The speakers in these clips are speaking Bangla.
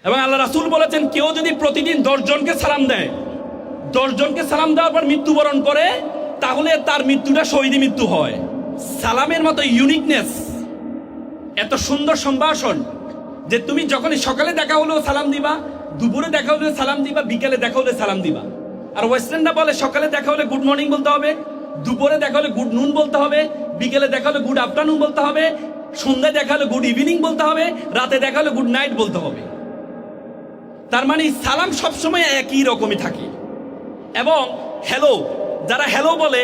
এবং আল্লাহ রাসূল বলেছেন কেউ যদি প্রতিদিন 10 জনকে সালাম দেয়, 10 জনকে সালাম দেওয়ার পর মৃত্যুবরণ করে, তাহলে তার মৃত্যুটা শহীদি মৃত্যু হয়। সালামের মতো ইউনিকনেস, এত সুন্দর সম্ভাষণ যে তুমি যখনই সকালে দেখা হলেও সালাম দিবা, দুপুরে দেখা হলেও সালাম দিবা, বিকেলে দেখা হলে সালাম দিবা। আর ওয়েস্টার্নরা বলে সকালে দেখা হলে গুড মর্নিং বলতে হবে, দুপুরে দেখা হলে গুড নুন বলতে হবে, বিকেলে দেখা হলে গুড আফটারনুন বলতে হবে, সন্ধ্যায় দেখা হলে গুড ইভিনিং বলতে হবে, রাতে দেখা হলে গুড নাইট বলতে হবে। তার মানে সালাম সবসময় একই রকমই থাকে। এবং হ্যালো, যারা হ্যালো বলে,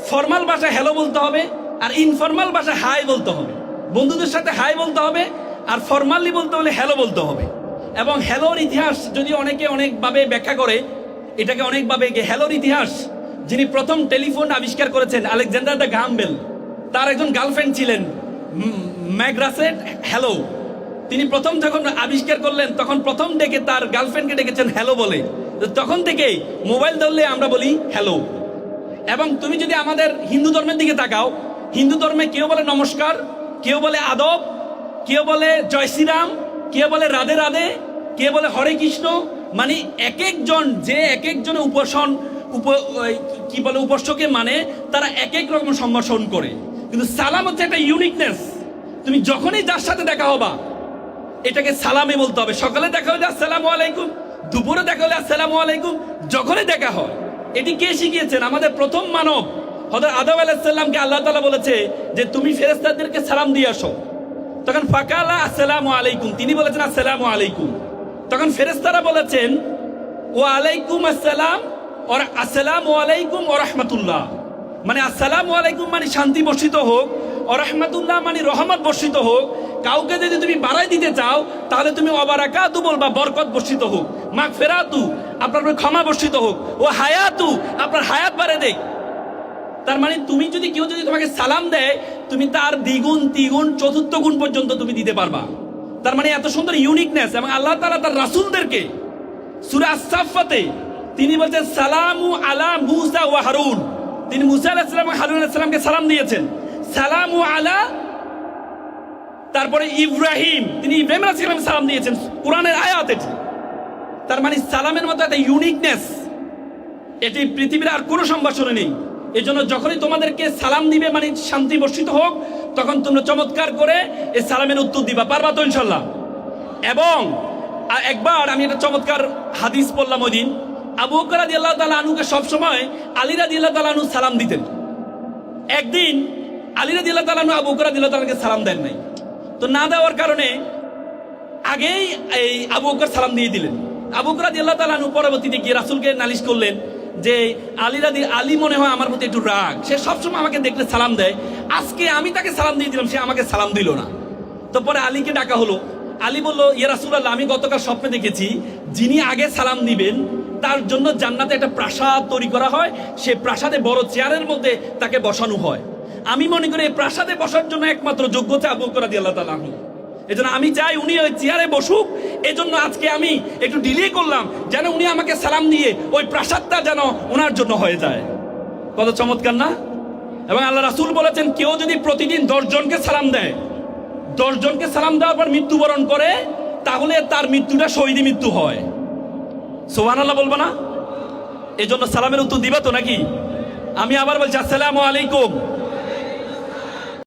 ফর্মাল ভাষায় হ্যালো বলতে হবে, আর ইনফর্মাল ভাষায় হাই বলতে হবে। বন্ধুদের সাথে হাই বলতে হবে, আর ফর্মালি বলতে হলে হ্যালো বলতে হবে। এবং হ্যালোর ইতিহাস যদি অনেকে অনেকভাবে ব্যাখ্যা করে, এটাকে অনেকভাবে হ্যালোর ইতিহাস, যিনি প্রথম টেলিফোন আবিষ্কার করেছেন আলেকজান্ডার দ্য গ্রাহাম বেল, তার একজন গার্লফ্রেন্ড ছিলেন ম্যাগ্রাসেট হ্যালো। তিনি প্রথম যখন আবিষ্কার করলেন তখন প্রথম ডেকে তার গার্লফ্রেন্ডকে ডেকেছেন হ্যালো বলে। তখন থেকেই মোবাইল ধরলে আমরা বলি হ্যালো। এবং তুমি যদি আমাদের হিন্দু ধর্মের দিকে তাকাও, হিন্দু ধর্মে কেউ বলে নমস্কার, কেউ বলে আদব, কেউ বলে জয় শ্রীরাম, কেউ বলে রাধে রাধে, কেউ বলে হরে কৃষ্ণ। মানে এক একজন যে এক একজনের উপাস্যকে মানে তারা এক এক রকম সম্ভাষণ করে। কিন্তু সালাম হচ্ছে একটা ইউনিকনেস। তুমি যখনই যার সাথে দেখা হবা এটাকে সালামে বলতে হবে। সকালে দেখা হলে আসসালামু আলাইকুম, দুপুরে দেখা হলে আসসালামু আলাইকুম, যখনই দেখা হয়। এটি কে শিখিয়েছেন? আমাদের প্রথম মানব হযরত আদম আলাইহিস সালামকে আল্লাহ তাআলা বলেছে যে তুমি ফেরেশতাদেরকে সালাম দিয়ে আসো। তখন ফাকালা আসসালামু আলাইকুম, তিনি বলেছেন আসসালামু আলাইকুম। তখন ফেরেশতারা বলেছেন ওয়া আলাইকুম আসসালাম আর আসসালামু আলাইকুম ওয়া রাহমাতুল্লাহ। মানে আসসালামু আলাইকুম মানে শান্তি বর্ষিত হোক, ওয়া রাহমাতুল্লাহ মানে রহমত বর্ষিত হোক। কাউকে যদি তুমি বাড়াই দিতে চাও তাহলে তুমি ওয়াবারাকাতু বলবা, বরকত বর্ষিত হোক। মাগফিরাতু, আপনার উপর ক্ষমা বর্ষিত হোক। ও হায়াতু, আপনার হায়াত বাড়ে দেখ। তার মানে তুমি যদি কেউ যদি তোমাকে সালাম দেয়, তুমি তার দ্বিগুণ তিগুণ চতুর্থ গুণ পর্যন্ত তুমি দিতে পারবা। তার মানে এত সুন্দর ইউনিকনেস। এবং আল্লাহ তাআলা তার রাসূলদেরকে সূরা আস-সাফফাতে তিনি বলছেন সালামু আলা মুসা ওয়া হারুন। তিনি মুসা আলাইহিস সালাম এবং হারুন আলাইহিস সালামকে সালাম দিয়েছেন। সালামু আলা, তারপরে ইব্রাহিম, তিনি ইব্রাহিম আলাইহিস সালামকে সালাম দিয়েছেন। কোরআনের আয়াত এটি। তার মানে সালামের মতো একটা ইউনিকনেস এটি পৃথিবীর আর কোনো সম্ভাষণে নেই। এই জন্য যখনই তোমাদেরকে সালাম দিবে মানে শান্তি বর্ষিত হোক, তখন তোমরা চমৎকার করে এই সালামের উত্তর দিবা। পারবা তো ইনশাল্লাহ? এবং একবার আমি একটা চমৎকার হাদিস পড়লাম ওই দিন। আবু বকর রাদিয়াল্লাহু তাআলা আনহুকে সবসময় আলী রাদিয়াল্লাহু তাআলা আনহু সালাম দিতেন। একদিন আলী রাদিয়াল্লাহু তাআলা আনহু আবু বকর রাদিয়াল্লাহু তাআলাকে সালাম দেন নাই। তো না দেওয়ার কারণে আগেই এই আবু বকর সালাম দিয়ে দিলেন। আবু বকর রাদিয়াল্লাহু তাআলা আনহু পরবর্তীতে গিয়ে রাসূলকে নালিশ করলেন যে আলী মনে হয় আমার প্রতি একটু রাগ, সে সবসময় আমাকে দেখলে সালাম দেয়, আজকে আমি তাকে সালাম দিয়ে দিলাম, সে আমাকে সালাম দিল না। তো পরে আলীকে ডাকা হলো। আলী বলল, ইয়া রাসূলুল্লাহ, আমি গতকাল স্বপ্নে দেখেছি যিনি আগে সালাম দিবেন তার জন্য জান্নাতে একটা প্রাসাদ তৈরি করা হয়, সে প্রাসাদে বড় চেয়ারের মধ্যে তাকে বসানো হয়। আমি মনে করি এই প্রাসাদে বসার জন্য একমাত্র যোগ্য হচ্ছে আবু বকর রাদিয়াল্লাহু তাআলা আনহু। এজন্য আমি চাই উনি ওই চেয়ারে বসুক। এজন্য আজকে আমি একটু ডিলে করলাম যেন উনি আমাকে সালাম দিয়ে ওই প্রাসাদটা যেন ওনার জন্য হয়ে যায়। কত চমৎকার না? এবং আল্লাহ রাসূল বলেছেন কেউ যদি প্রতিদিন 10 জনকে সালাম দেয়, 10 জনকে সালাম দেওয়ার পর মৃত্যুবরণ করে, তাহলে তার মৃত্যুটা শহীদি মৃত্যু হয়। সুবহানাল্লাহ বলবো না? এজন্য সালামের উত্তর দিবা তো নাকি? আমি আবার বলছি আসসালামু আলাইকুম।